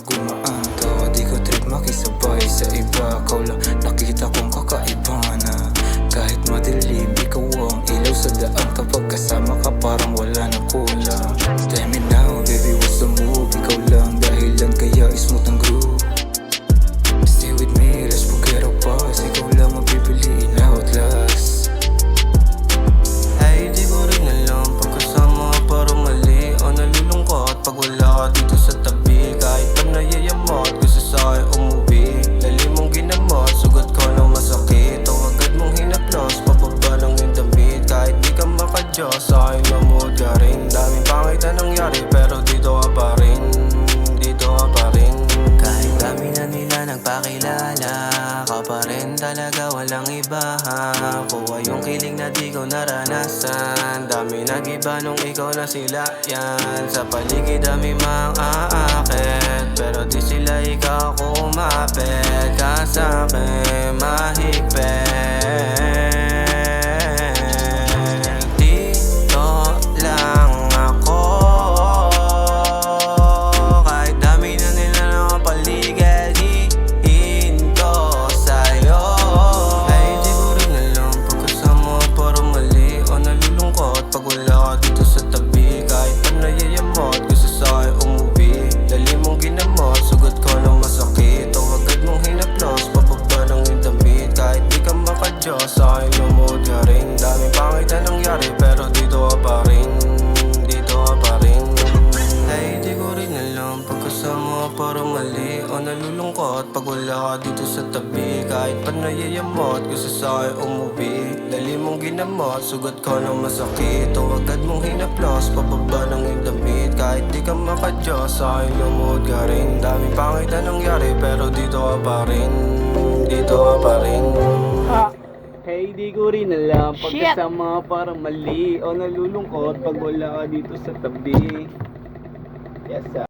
gumaan. Tawa di ko trip makisabay sa iba. Ikaw lang nakita kong kakaiba na kahit madilim, ikaw ang ilaw sa daan. Kapag kasama ka parang wala na kulang. Tell me now baby, what's the move? Ikaw lang dahilan kaya smooth ang groove. Stay with me, let's forget our past. Ikaw lang mapipiliin out last. Ay di ko rin alam pagkasama parang mali o nalulungkot pag wala ka dito sa tabi. Kahit pa nayayamot gusto sa'kin umuwi. Dali mong ginamot, sugat ko ng masakit. O agad mong hinaplos, papaba ng yung damit. Kahit di ka makadiyos, sa'kin mamuod ka rin. Daming pangit na nangyari pero dito ka pa rin. Dito ka pa rin. Kahit dami na nila nagpakilala, ka pa rin talaga walang iba. Kuha yung kilig na di ko naranasan. Dami nag-iba nung ikaw na sila yan. Sa paligid dami mang aakit, pero di sila ikaw kumapit. Ka sa'kin mahigpit. Dito lang ako. Kahit dami na nila nakapaligid, hihinto sa'yo. Ay di ko rin alam pagkasama parang mali o nalulungkot pag wala ka dito sa tabi. Kahit pa nayayamot gusto sa'kin umuwi. Dali mong ginamot, sugat ko ng masakit. O agad mong hinaplos, papaba ng yung damit. Kahit di ka makadiyos, sa'kin lumuod ka rin. Daming pangit na nangyari pero dito ka pa rin. Dito ka pa rin. Ay di ko rin alam pagkasama parang mali o nalulungkot pag wala ka dito sa tabi. Kahit pa nayayamot gusto sa'kin umuwi. Dali mong ginamot, sugat ko ng masakit. O agad mong hinaplos, papaba ng yung damit. Kahit di ka makadiyos, sa'kin lumuod ka rin. Daming pangit na nangyari pero dito ka pa rin. Dito ka pa rin. Hey, di ko rin alam pagkasama parang mali o nalulungkot pag wala ka dito sa tabi. Yes, sir.